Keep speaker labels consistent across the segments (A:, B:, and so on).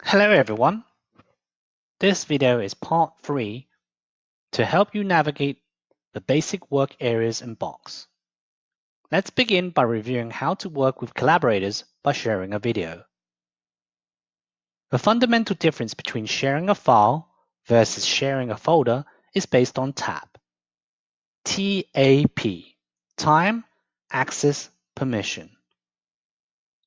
A: Hello everyone. This video is part 3 to help you navigate the basic work areas in Box. Let's begin by reviewing how to work with collaborators by sharing a video. The fundamental difference between sharing a file versus sharing a folder is based on TAP. T-A-P, time, access, permission.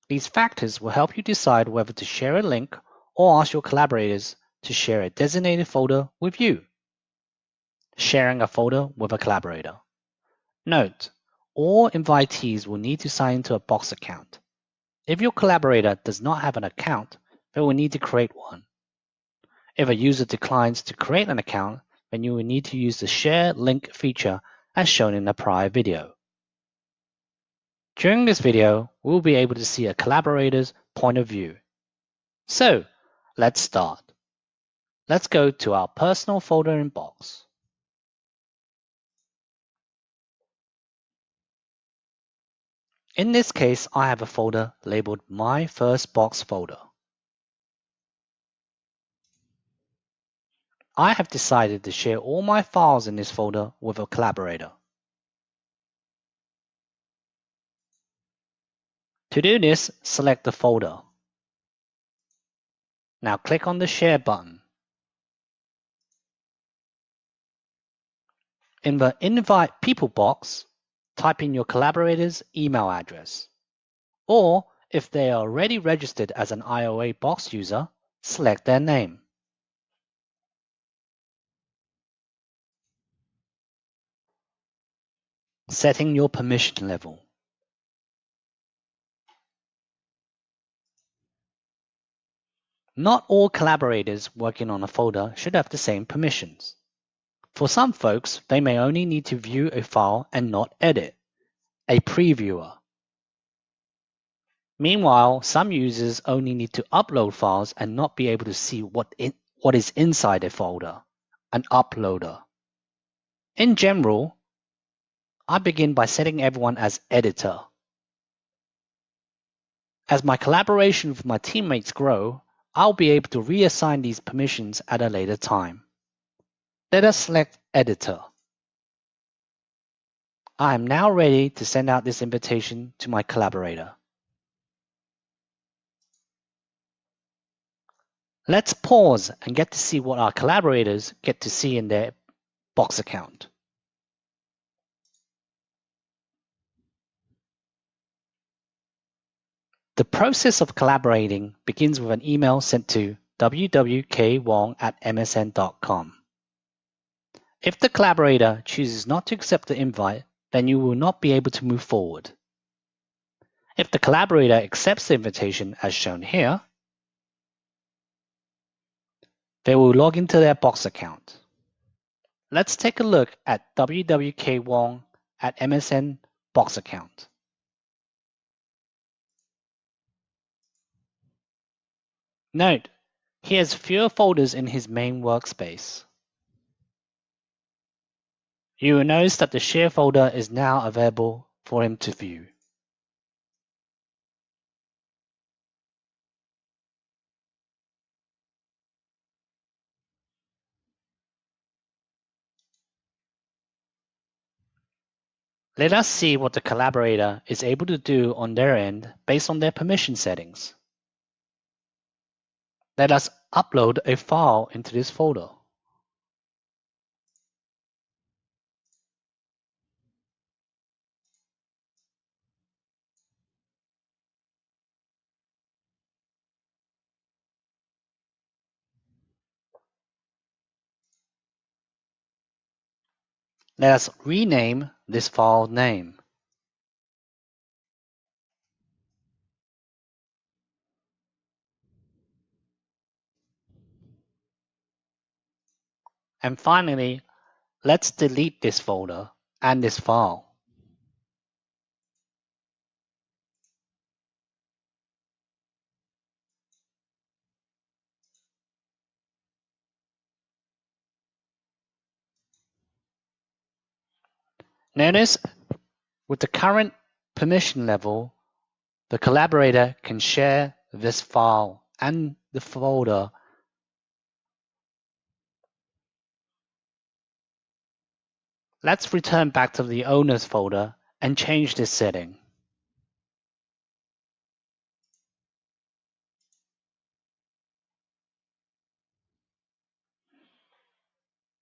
A: These factors will help you decide whether to share a link or ask your collaborators to share a designated folder with you. Sharing a folder with a collaborator. Note: all invitees will need to sign into a Box account. If your collaborator does not have an account, they will need to create one. If a user declines to create an account, then you will need to use the Share Link feature as shown in the prior video. During this video, we will be able to see a collaborator's point of view. So, let's start. Let's go to our personal folder in Box. In this case, I have a folder labeled My First Box Folder. I have decided to share all my files in this folder with a collaborator. To do this, select the folder. Now click on the Share button. In the Invite People box, type in your collaborator's email address. Or, if they are already registered as an IOA Box user, select their name. Setting your permission level. Not all collaborators working on a folder should have the same permissions. For some folks, they may only need to view a file and not edit, a previewer. Meanwhile, some users only need to upload files and not be able to see what is inside a folder, an uploader. In general, I begin by setting everyone as editor. As my collaboration with my teammates grow, I'll be able to reassign these permissions at a later time. Let us select editor. I am now ready to send out this invitation to my collaborator. Let's pause and get to see what our collaborators get to see in their Box account. The process of collaborating begins with an email sent to wwkwong@msn.com. If the collaborator chooses not to accept the invite, then you will not be able to move forward. If the collaborator accepts the invitation as shown here, they will log into their Box account. Let's take a look at wwkwong@msn Box account. Note, he has fewer folders in his main workspace. You will notice that the Share folder is now available for him to view. Let us see what the collaborator is able to do on their end based on their permission settings. Let us upload a file into this folder. Let us rename this file name. And finally, let's delete this folder and this file. Notice, with the current permission level, the collaborator can share this file and the folder. Let's return back to the owners folder and change this setting.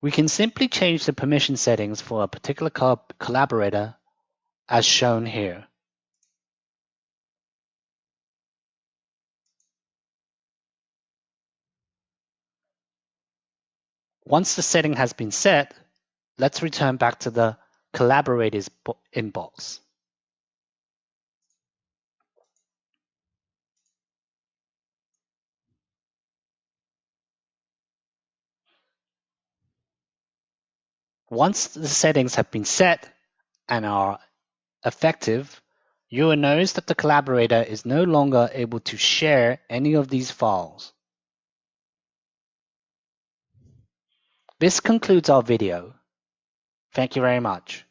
A: We can simply change the permission settings for a particular collaborator as shown here. Once the setting has been set, let's return back to the collaborators inbox. Once the settings have been set and are effective, you will notice that the collaborator is no longer able to share any of these files. This concludes our video. Thank you very much.